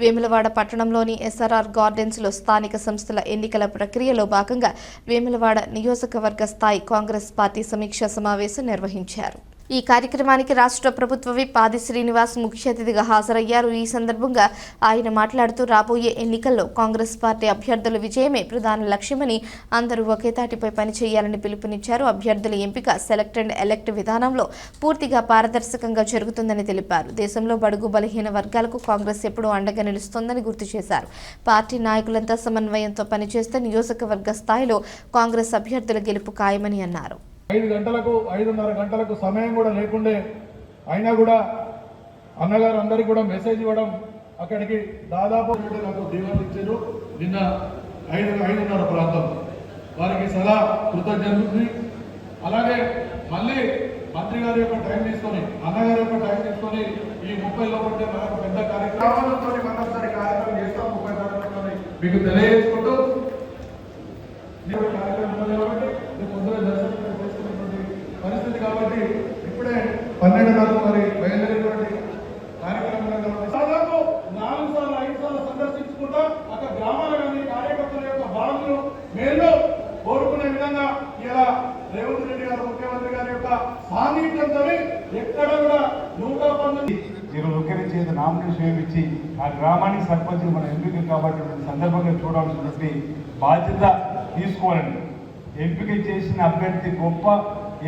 వేములవాడ పట్టణంలోని ఎస్ఆర్ఆర్ గార్డెన్స్లో స్థానిక సంస్థల ఎన్నికల ప్రక్రియలో భాగంగా వేములవాడ నియోజకవర్గ స్థాయి కాంగ్రెస్ పార్టీ సమీక్షా సమావేశం నిర్వహించారు. ఈ కార్యక్రమానికి రాష్ట్ర ప్రభుత్వ విప్ ఆది శ్రీనివాస్ ముఖ్య అతిథిగా హాజరయ్యారు. ఈ సందర్భంగా ఆయన మాట్లాడుతూ రాబోయే ఎన్నికల్లో కాంగ్రెస్ పార్టీ అభ్యర్థుల విజయమే ప్రధాన లక్ష్యమని, అందరూ ఒకే తాటిపై పనిచేయాలని పిలుపునిచ్చారు. అభ్యర్థుల ఎంపిక సెలెక్ట్ అండ్ ఎలెక్ట్ విధానంలో పూర్తిగా పారదర్శకంగా జరుగుతుందని తెలిపారు. దేశంలో బడుగు బలహీన వర్గాలకు కాంగ్రెస్ ఎప్పుడూ అండగా నిలుస్తోందని గుర్తు చేశారు. పార్టీ నాయకులంతా సమన్వయంతో పనిచేస్తే నియోజకవర్గ స్థాయిలో కాంగ్రెస్ అభ్యర్థుల గెలుపు ఖాయమని అన్నారు. 5 గంటలకు 5:30 గంటలకు సమయం కూడా లేకుండే అయినా కూడా అన్నగారు అందరికీ కూడా మెసేజ్ ఇవ్వడం, అక్కడికి దాదాపు నాకు దీవెనలు ఇచ్చారు. నిన్న 5:30 ప్రాంతం వారికి సదా కృతజ్ఞతలు. అలాగే మళ్ళీ మంత్రి గారి యొక్క టైం తీసుకొని, అన్నగారి యొక్క టైం తీసుకొని ఈ 30 లోపల మనకు పెద్ద కార్యక్రమాలతో మనందరి కార్యక్రమం చేస్తాం. 30 తారీఖులో మీకు తెలియజేసుకుంటూ పరిస్థితి కాబట్టి ఇప్పుడే 12 మరి బయలుదేరేటువంటి కార్యక్రమం దాదాపు 4 సార్లు 5 సార్లు సందర్శించుకుంటా అక్కడ గ్రామాలు కానీ కార్యకర్తల యొక్క బాధలు మేలు కోరుకునే విధంగా ఇలా రేవంత్ రెడ్డి గారు ముఖ్యమంత్రి గారి యొక్క సాన్నిధ్యంతో ఎక్కడ కూడా 119 నామినేషన్ ఇచ్చి ఆ గ్రామానికి సర్పంచ్ మన ఎంపిక కాబట్టి సందర్భంగా చూడాల్సినటువంటి బాధ్యత తీసుకోవాలండి. ఎంపిక చేసిన అభ్యర్థి గొప్ప,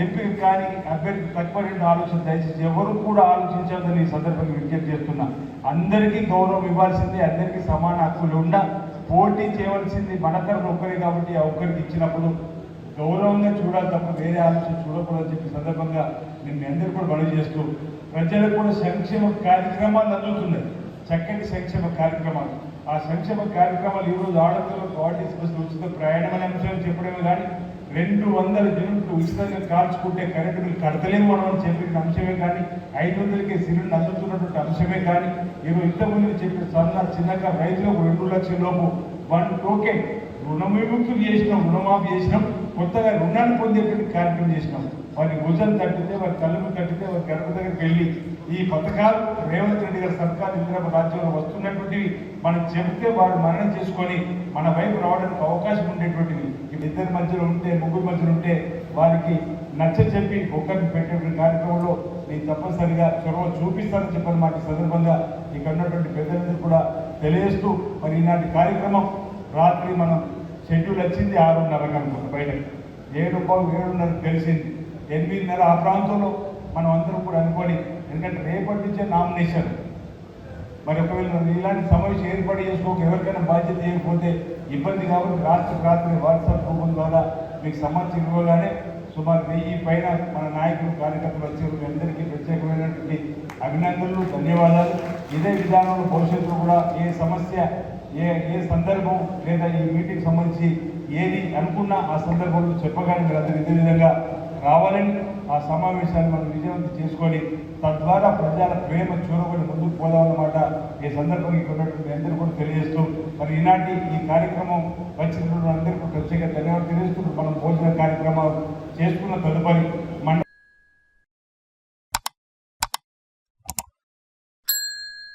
ఎంపిక కానీ అభ్యర్థి తక్కువ ఆలోచన దయచేసి ఎవరు కూడా ఆలోచించాలని ఈ సందర్భంగా విజ్ఞప్తి చేస్తున్నా. అందరికీ గౌరవం ఇవ్వాల్సింది, అందరికీ సమాన హక్కులు ఉండ పోటీ చేయవలసింది మన తరఫున ఒక్కరే కాబట్టి ఆ ఒక్కరికి ఇచ్చినప్పుడు గౌరవంగా చూడాలి తప్ప వేరే ఆలోచన చూడకూడదని చెప్పి సందర్భంగా నేను అందరూ కూడా మనవి చేస్తూ ప్రజలకు కూడా సంక్షేమ కార్యక్రమాలు అందుతున్నాయి. చక్కటి సంక్షేమ కార్యక్రమాలు, ఆ సంక్షేమ కార్యక్రమాలు ఈరోజు ఆడపిల్లలకు ఆర్టీసీ బస్సులు ఉచిత ప్రయాణం అనే అంశాలు చెప్పడమే కానీ 200 యూనిట్లు ఉచితంగా కాల్చుకుంటే కరెంటు బిల్లు కడతలేము మనం అని చెప్పిన అంశమే కానీ 500కే సిలిండర్ అందుతున్నటువంటి అంశమే కానీ ఈరోజు ఇంతకుముందు చెప్పిన చిన్నగా రైతులకు 2 లక్షల లోపు 1 టోకెన్ రుణవిముక్తులు చేసినాం, రుణమాఫీ చేసినాం, కొత్తగా రుణాన్ని పొందేటువంటి కార్యక్రమం చేసినాం. వారి భుజం తట్టితే, వారి కళ్ళను తట్టితే, వారి గడప దగ్గరికి వెళ్ళి ఈ పథకాలు రేవంత్ రెడ్డి గారి సర్కారు ఇందిరా రాజ్యంలో వస్తున్నటువంటివి మనం చెబితే వారు మననం చేసుకొని మన వైపు రావడానికి అవకాశం ఉండేటువంటివి. ఇద్దరి మధ్యలో ఉంటే, ముగ్గురు మధ్యలో ఉంటే వారికి నచ్చ చెప్పి ఒక్కరిని పెట్టేటువంటి కార్యక్రమంలో నేను తప్పనిసరిగా చొరవ చూపిస్తానని చెప్పని మాట సందర్భంగా ఇక్కడ ఉన్నటువంటి పెద్దలందరూ కూడా తెలియజేస్తూ మరి ఈనాటి కార్యక్రమం రాత్రి మనం షెడ్యూల్ వచ్చింది 6:30 అనుకుంటా, బయట 7:30 తెలిసింది. 8:30 ఆ ప్రాంతంలో మనం అందరం కూడా అనుకోని, ఎందుకంటే రేపటి నుంచే నామినేషన్. మరి ఒకవేళ ఇలాంటి సమావేశం ఏర్పాటు చేసుకోక ఎవరికైనా బాధ్యత చేయకపోతే ఇబ్బంది కాబట్టి రాత్రి వాట్సాప్ గ్రూపుల ద్వారా మీకు సమాచారం ఇవ్వగానే సుమారు 1000 పైన మన నాయకులు కార్యకర్తలు వచ్చారు. అందరికీ ప్రత్యేకమైనటువంటి అభినందనలు, ధన్యవాదాలు. ఇదే విధానంలో భవిష్యత్తులో కూడా ఏ సమస్య, ఏ సందర్భం లేదా ఈ మీటింగ్ సంబంధించి ఏది అనుకున్నా ఆ సందర్భంలో చెప్పగానే మీరు అందరూ ఇదే విధంగా రావాలని, ఆ సమావేశాన్ని మనం విజయవంతం చేసుకొని తద్వారా ప్రజల ప్రేమ చూరబడి ముందుకు పోదామన్నమాట ఈ సందర్భంగా ఇక్కడ ఉన్నటువంటి అందరూ కూడా తెలియజేస్తూ మరి ఈనాటి ఈ కార్యక్రమం వచ్చినటువంటి అందరికీ ప్రత్యేక ధన్యవాదాలు తెలియజేస్తూ మనం భోజన కార్యక్రమాలు చేసుకున్న తదుపరి